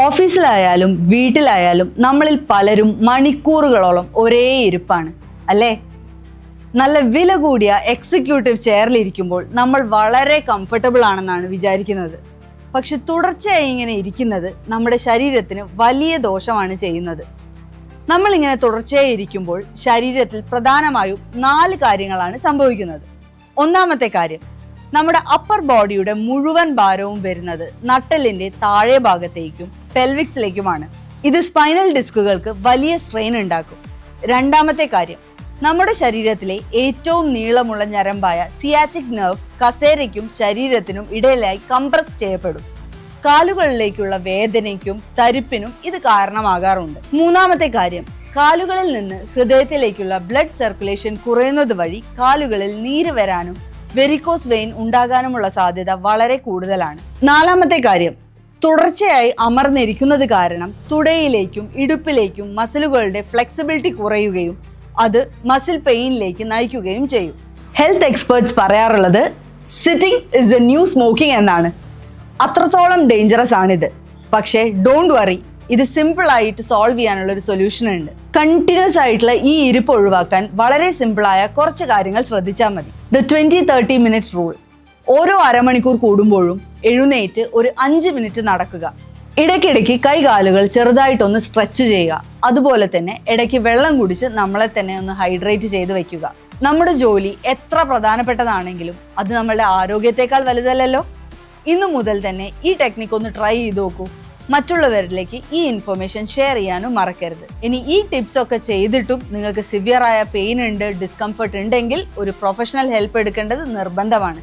ഓഫീസിലായാലും വീട്ടിലായാലും നമ്മളിൽ പലരും മണിക്കൂറുകളോളം ഒരേ ഇരിപ്പാണ് അല്ലേ? നല്ല വില കൂടിയ എക്സിക്യൂട്ടീവ് ചെയറിലിരിക്കുമ്പോൾ നമ്മൾ വളരെ കംഫർട്ടബിൾ ആണെന്നാണ് വിചാരിക്കുന്നത്. പക്ഷെ തുടർച്ചയായി ഇങ്ങനെ ഇരിക്കുന്നത് നമ്മുടെ ശരീരത്തിന് വലിയ ദോഷമാണ് ചെയ്യുന്നത്. നമ്മളിങ്ങനെ തുടർച്ചയായി ഇരിക്കുമ്പോൾ ശരീരത്തിൽ പ്രധാനമായും 4 കാര്യങ്ങളാണ് സംഭവിക്കുന്നത്. ഒന്നാമത്തെ കാര്യം, നമ്മുടെ അപ്പർ ബോഡിയുടെ മുഴുവൻ ഭാരവും വരുന്നത് നട്ടെല്ലിന്റെ താഴെ ഭാഗത്തേക്കും പെൽവിക്സിലേക്കുമാണ്. ഇത് സ്പൈനൽ ഡിസ്കുകൾക്ക് വലിയ സ്ട്രെയിൻ ഉണ്ടാക്കും. രണ്ടാമത്തെ കാര്യം, നമ്മുടെ ശരീരത്തിലെ ഏറ്റവും നീളമുള്ള ഞരമ്പായ സിയാറ്റിക് നെർവ് കസേരയ്ക്കും ശരീരത്തിനും ഇടയിലായി കംപ്രസ് ചെയ്യപ്പെടും. കാലുകളിലേക്കുള്ള വേദനയ്ക്കും തരിപ്പിനും ഇത് കാരണമാകാറുണ്ട്. മൂന്നാമത്തെ കാര്യം, കാലുകളിൽ നിന്ന് ഹൃദയത്തിലേക്കുള്ള ബ്ലഡ് സർക്കുലേഷൻ കുറയുന്നത് വഴി കാലുകളിൽ നീര് വരാനും വെരിക്കോസ് വെയിൻ ഉണ്ടാകാനുമുള്ള സാധ്യത വളരെ കൂടുതലാണ്. നാലാമത്തെ കാര്യം, തുടർച്ചയായി അമർന്നിരിക്കുന്നത് കാരണം തുടയിലേക്കും ഇടുപ്പിലേക്കും മസിലുകളുടെ ഫ്ലെക്സിബിലിറ്റി കുറയുകയും അത് മസിൽ പെയിനിലേക്ക് നയിക്കുകയും ചെയ്യും. ഹെൽത്ത് എക്സ്പേർട്സ് പറയാറുള്ളത് sitting is A new smoking എന്നാണ്. അത്രത്തോളം ഡേഞ്ചറസ് ആണിത്. പക്ഷേ ഡോണ്ട് വറി, ഇത് സിമ്പിൾ ആയിട്ട് സോൾവ് ചെയ്യാനുള്ള ഒരു സൊല്യൂഷൻ ഉണ്ട്. കണ്ടിന്യൂസ് ആയിട്ടുള്ള ഈ ഇരിപ്പ് ഒഴിവാക്കാൻ വളരെ സിമ്പിളായ കുറച്ച് കാര്യങ്ങൾ ശ്രദ്ധിച്ചാൽ മതി. The 20-30 minute rule. ഓരോ അരമണിക്കൂർ കൂടുമ്പോഴും എഴുന്നേറ്റ് ഒരു 5 മിനിറ്റ് നടക്കുക. ഇടയ്ക്കിടയ്ക്ക് കൈകാലുകൾ ചെറുതായിട്ടൊന്ന് സ്ട്രെച്ച് ചെയ്യുക. അതുപോലെ തന്നെ ഇടയ്ക്ക് വെള്ളം കുടിച്ച് നമ്മളെ തന്നെ ഒന്ന് ഹൈഡ്രേറ്റ് ചെയ്ത് വെക്കുക. നമ്മുടെ ജോലി എത്ര പ്രധാനപ്പെട്ടതാണെങ്കിലും അത് നമ്മളുടെ ആരോഗ്യത്തെക്കാൾ വലുതല്ലല്ലോ. ഇന്നു മുതൽ തന്നെ ഈ ടെക്നിക്ക് ഒന്ന് ട്രൈ ചെയ്ത് നോക്കൂ. മറ്റുള്ളവരിലേക്ക് ഈ ഇൻഫർമേഷൻ ഷെയർ ചെയ്യാനും മറക്കരുത്. ഇനി ഈ ടിപ്സ് ഒക്കെ ചെയ്തിട്ടും നിങ്ങൾക്ക് സിവിയറായ പെയിൻ ഉണ്ട്, ഡിസ്കംഫർട്ട് ഉണ്ടെങ്കിൽ ഒരു പ്രൊഫഷണൽ ഹെൽപ്പ് എടുക്കേണ്ടത് നിർബന്ധമാണ്.